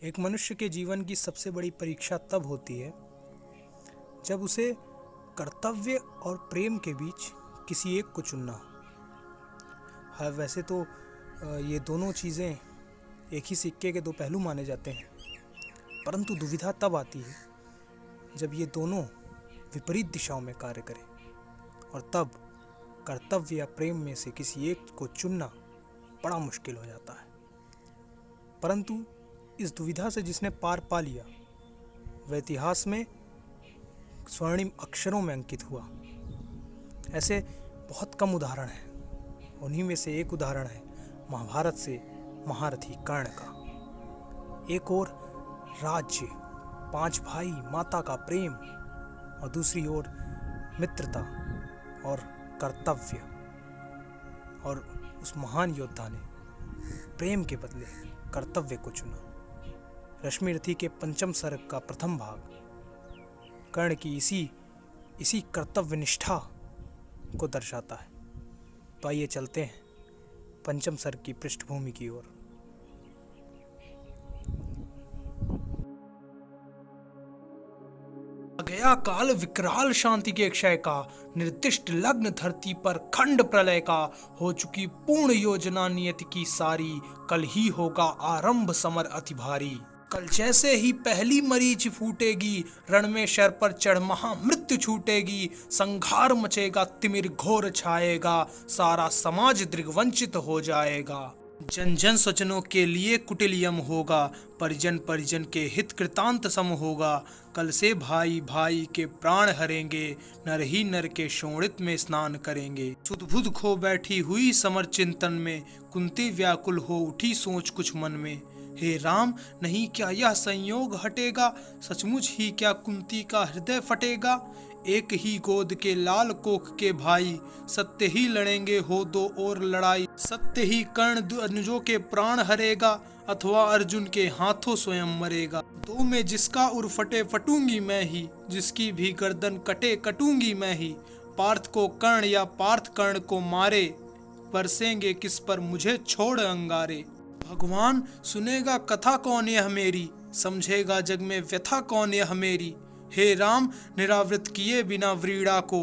एक मनुष्य के जीवन की सबसे बड़ी परीक्षा तब होती है जब उसे कर्तव्य और प्रेम के बीच किसी एक को चुनना हो। हाँ, वैसे तो ये दोनों चीज़ें एक ही सिक्के के दो पहलू माने जाते हैं, परंतु दुविधा तब आती है जब ये दोनों विपरीत दिशाओं में कार्य करें, और तब कर्तव्य या प्रेम में से किसी एक को चुनना बड़ा मुश्किल हो जाता है। परंतु इस दुविधा से जिसने पार पा लिया वह इतिहास में स्वर्णिम अक्षरों में अंकित हुआ। ऐसे बहुत कम उदाहरण हैं, उन्हीं में से एक उदाहरण है महाभारत से महारथी कर्ण का। एक ओर राज्य, 5 भाई, माता का प्रेम, और दूसरी ओर मित्रता और कर्तव्य। और उस महान योद्धा ने प्रेम के बदले कर्तव्य को चुना। रश्मिरथी के पंचम सर्ग का प्रथम भाग कर्ण की इसी कर्तव्य निष्ठा को दर्शाता है। तो आइए चलते हैं पंचम सर्ग की पृष्ठभूमि की ओर। गया काल विकराल शांति के क्षय का, निर्दिष्ट लग्न धरती पर खंड प्रलय का। हो चुकी पूर्ण योजना नियति की सारी, कल ही होगा आरंभ समर अति भारी। कल जैसे ही पहली मरीच फूटेगी, रण में शर पर चढ़ महामृत्यु छूटेगी। संघार मचेगा, तिमिर घोर छाएगा, सारा समाज दृग्वंचित हो जाएगा। जन जन स्वजनों के लिए कुटिल यम होगा, परिजन परिजन के हित कृतांत सम होगा। कल से भाई भाई के प्राण हरेंगे, नर ही नर के शोणित में स्नान करेंगे। सुध खो बैठी हुई समर चिंतन में, कुंती व्याकुल हो उठी सोच कुछ मन में। हे राम, नहीं क्या यह संयोग हटेगा, सचमुच ही क्या कुंती का हृदय फटेगा। एक ही गोद के लाल कोख के भाई, सत्य ही लड़ेंगे हो दो और लड़ाई। सत्य ही कर्ण अनुजों के प्राण हरेगा, अथवा अर्जुन के हाथों स्वयं मरेगा। दो में जिसका उर फटे फटूंगी मैं ही, जिसकी भी गर्दन कटे कटूंगी मैं ही। पार्थ को कर्ण या पार्थ कर्ण को मारे, बरसेंगे किस पर मुझे छोड़ अंगारे। भगवान सुनेगा कथा कौन यह मेरी, समझेगा जग में व्यथा कौन यह मेरी। हे राम, निरावृत किए बिना व्रीड़ा को,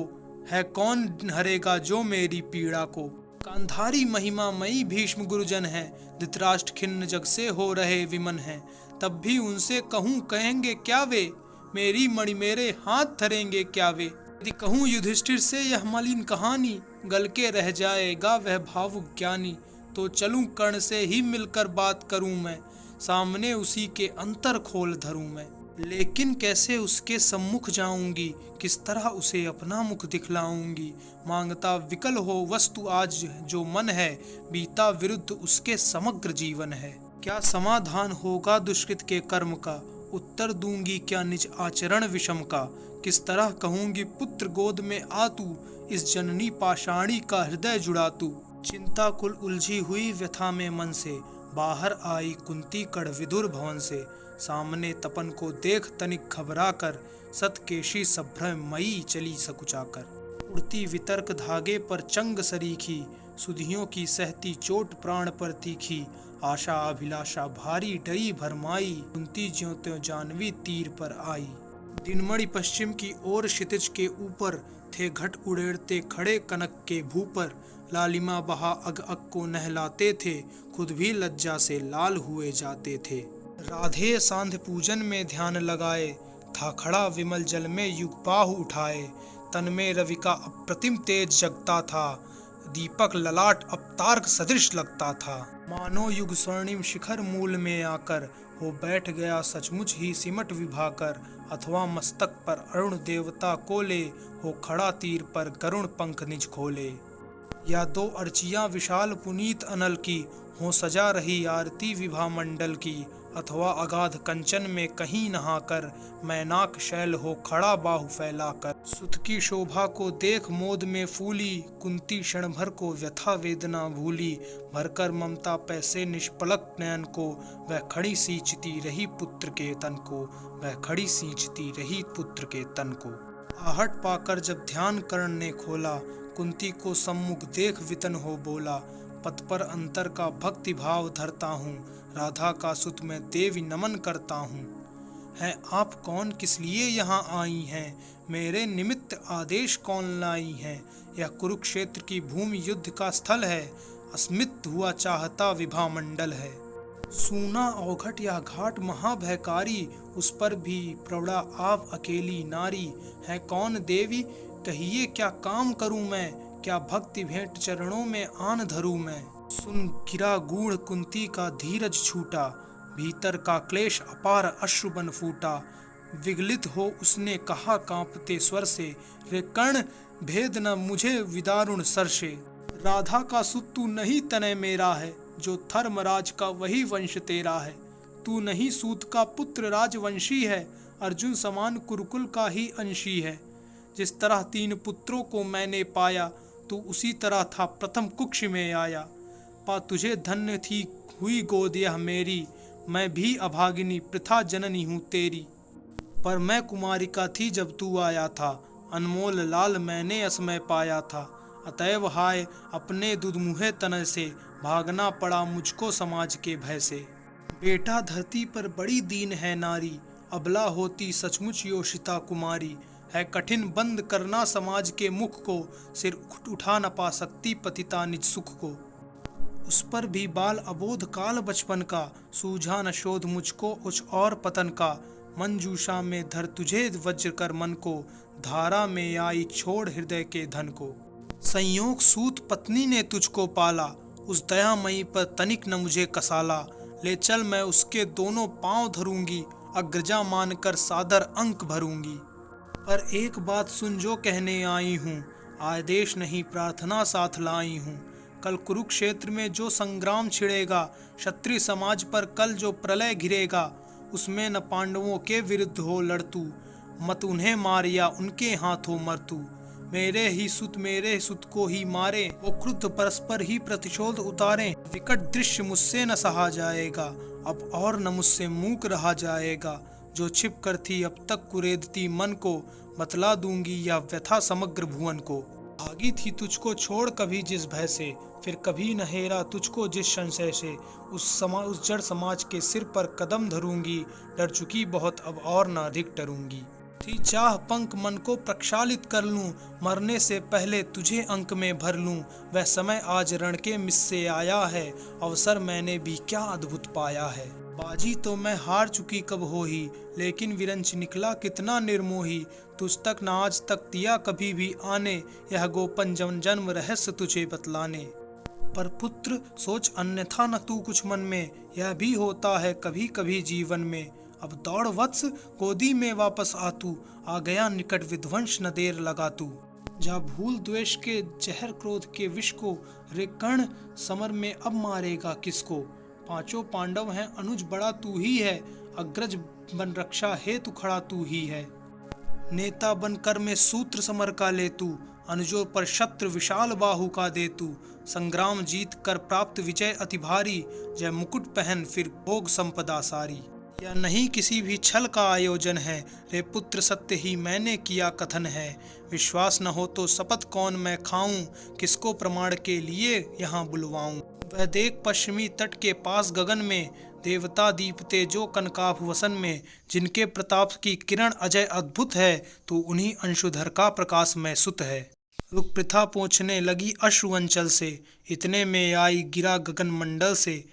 है कौन हरेगा जो मेरी पीड़ा को। गांधारी महिमा मई भीष्म गुरुजन है, धृतराष्ट्र खिन्न जग से हो रहे विमन है। तब भी उनसे कहूँ कहेंगे क्या वे, मेरी मणि मेरे हाथ धरेंगे क्या वे। यदि कहूँ युधिष्ठिर से यह मलिन कहानी, गल के रह जाएगा वह भावुक ज्ञानी। तो चलूं कर्ण से ही मिलकर बात करूं मैं, सामने उसी के अंतर खोल धरूं मैं। लेकिन कैसे उसके सम्मुख जाऊंगी, किस तरह उसे अपना मुख दिखलाऊंगी। मांगता विकल हो वस्तु आज जो मन है, बीता विरुद्ध उसके समग्र जीवन है। क्या समाधान होगा दुष्कृत के कर्म का, उत्तर दूंगी क्या निज आचरण विषम का। किस तरह कहूंगी पुत्र गोद में आ तू, इस जननी पाषाणी का हृदय जुड़ा तू। चिंता कुल उलझी हुई व्यथा में मन से, बाहर आई कुंती कड़ विदुर भवन से। सामने तपन को देख तनिक घबरा कर, सतकेशी सभ्रमयी चली सकुचाकर। उड़ती वितर्क धागे पर चंग सरीखी, सुधियों की सहती चोट प्राण पर तीखी। आशा अभिलाषा भारी डरी भरमाई, कुंती ज्यों त्यों जानवी तीर पर आई। दिनमणि पश्चिम की ओर क्षितिज के ऊपर, थे घट उड़ेड़ते खड़े कनक के भूपर। लालिमा बहा अग अग को नहलाते थे, खुद भी लज्जा से लाल हुए जाते थे। राधे सांध्य पूजन में ध्यान लगाए, था खड़ा विमल जल में युग बाहु उठाए। तन में रवि का अप्रतिम तेज जगता था, दीपक ललाट अब तारक सदृश लगता था। मानो युग स्वर्णिम शिखर मूल में आकर, हो बैठ गया सचमुच ही सिमट विभाकर। अथवा मस्तक पर अरुण देवता कोले, हो खड़ा तीर पर गरुण पंख निज खोले। या दो अर्चियां विशाल पुनीत अनल की, हो सजा रही आरती विभा मंडल की। अथवा अगाध कंचन में कहीं नहाकर, मैनाक शैल हो खड़ा बाहु फैलाकर। सुत की शोभा को देख मोद में फूली, कुंती क्षण भर को व्यथा वेदना भूली। भरकर ममता पैसे निष्पलक नयन को, वह खड़ी सींचती रही पुत्र के तन को। वह खड़ी सींचती रही पुत्र के तन को। आहट पाकर जब ध्यान कर्ण ने खोला, कुंती को सम्मुख देख वितन हो बोला। पद पर अंतर का भक्ति भाव धरता हूँ, राधा का सुत मैं देवी नमन करता हूँ। है आप कौन, किस लिए यहाँ आई हैं, मेरे निमित्त आदेश कौन लाई हैं। यह कुरुक्षेत्र की भूमि युद्ध का स्थल है, अस्मित हुआ चाहता विभा मंडल है। सूना औघट या घाट महाभयकारी, उस पर भी प्रौढ़ा आप अकेली नारी। है कौन देवी, कहिए क्या काम करूं मैं, क्या भक्ति भेंट चरणों में आन धरूं मैं। सुन गिरा गूढ़ कुंती का धीरज छूटा, भीतर का क्लेश अपार अश्रु बन फूटा। विगलित हो उसने कहा कांपते स्वर से, रे कर्ण भेद न मुझे विदारुण सर से। राधा का सुत तू नहीं तनय मेरा है, जो धर्मराज का वही वंश तेरा है। तू नहीं सूत का पुत्र राजवंशी है, अर्जुन समान कुरुकुल का ही अंशी है। जिस तरह 3 पुत्रों को मैंने पाया, तू उसी तरह था प्रथम कुक्ष में आया। पा तुझे धन्य थी हुई गोद यह मेरी, मैं भी अभागिनी प्रथा जननी हूँ तेरी। पर मैं कुमारिका थी जब तू आया था, अनमोल लाल मैंने असमय पाया था। अतएव हाय अपने दुधमुहे तन से, भागना पड़ा मुझको समाज के भय से। बेटा धरती पर बड़ी दीन है नारी, अबला होती सचमुच योषिता कुमारी। है कठिन बंद करना समाज के मुख को, सिर उठा न पा सकती पतिता निज सुख को। उस पर भी बाल अबोध काल बचपन का, सूझा न शोध मुझको कुछ और पतन का। मंजूषा में धर तुझे वज्र कर मन को, धारा में आई छोड़ हृदय के धन को। संयोग सूत पत्नी ने तुझको पाला, उस दयामयी पर तनिक न मुझे कसाला। ले चल मैं उसके दोनों पांव धरूंगी, अग्रजा मानकर सादर अंक भरूंगी। पर एक बात सुन जो कहने आई हूँ, आदेश नहीं प्रार्थना साथ लाई हूँ। कल कुरुक्षेत्र में जो संग्राम छिड़ेगा, क्षत्रिय समाज पर कल जो प्रलय घिरेगा, उसमें न पांडवों के विरुद्ध हो लड़तू, मत उन्हें मार या उनके हाथों मरतू। मेरे ही सुत को ही मारे, वो क्रुद्ध परस्पर ही प्रतिशोध उतारे। विकट दृश्य मुझसे न सहा जाएगा, अब और न मुझसे मूक रहा जाएगा। जो छिप कर थी अब तक कुरेदती मन को, बतला दूंगी या व्यथा समग्र भुवन को। भागी थी तुझको छोड़ कभी जिस भय से, फिर कभी न हेरा तुझको जिस संशय से। उस जड़ समाज के सिर पर कदम धरूंगी, डर चुकी बहुत अब और न अधिक डरूंगी। थी चाह पंख मन को प्रक्षालित कर लूं, मरने से पहले तुझे अंक में भर लूं। वह समय आज रण के मिस से आया है, अवसर मैंने भी क्या अद्भुत पाया है। बाजी तो मैं हार चुकी कब हो ही, लेकिन विरंच निकला कितना निर्मोही। तुझ तक न आज तक दिया कभी भी आने, यह गोपन जन्म रहस्य तुझे बतलाने। पर पुत्र सोच अन्यथा न तू कुछ मन में, यह भी होता है कभी कभी जीवन में। अब दौड़ वत्स गोदी में वापस आ तू, आ गया निकट विध्वंस न देर लगा तू। जा भूल द्वेष के जहर क्रोध के विष को, रे कर्ण समर में अब मारेगा किसको। 5 पांडव हैं अनुज बड़ा तू ही है, अग्रज बन रक्षा हेतु खड़ा तू ही है। नेता बन कर में सूत्र समर का ले तू, अनुजों पर शत्रु विशाल बाहु का दे तू। संग्राम जीत कर प्राप्त विजय अति भारी, जय मुकुट पहन फिर भोग संपदा सारी। यह नहीं किसी भी छल का आयोजन है, रे पुत्र सत्य ही मैंने किया कथन है। विश्वास न हो तो शपथ कौन मैं खाऊं, किसको प्रमाण के लिए यहाँ बुलवाऊं। वह देख पश्चिमी तट के पास गगन में, देवता दीपते जो कनकाभ वसन में। जिनके प्रताप की किरण अजय अद्भुत है, तो उन्हीं अंशुधर का प्रकाश में सुत है। रुक प्रथा पोंछने लगी अश्रु अंचल से, इतने में आई गिरा गगन मंडल से।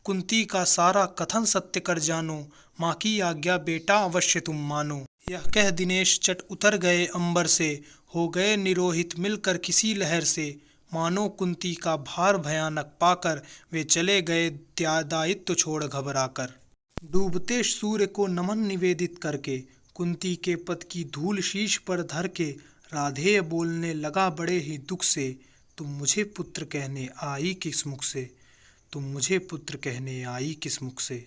कुंती का सारा कथन सत्य कर जानो, माँ की आज्ञा बेटा अवश्य तुम मानो। यह कह दिनेश चट उतर गए अंबर से, हो गए निरोहित मिलकर किसी लहर से। मानो कुंती का भार भयानक पाकर, वे चले गए दायित्व छोड़ घबराकर। डूबते सूर्य को नमन निवेदित करके, कुंती के पद की धूल शीश पर धर के। राधेय बोलने लगा बड़े ही दुख से, तुम मुझे पुत्र कहने आई किस मुख से। तुम मुझे पुत्र कहने आई किस मुख से।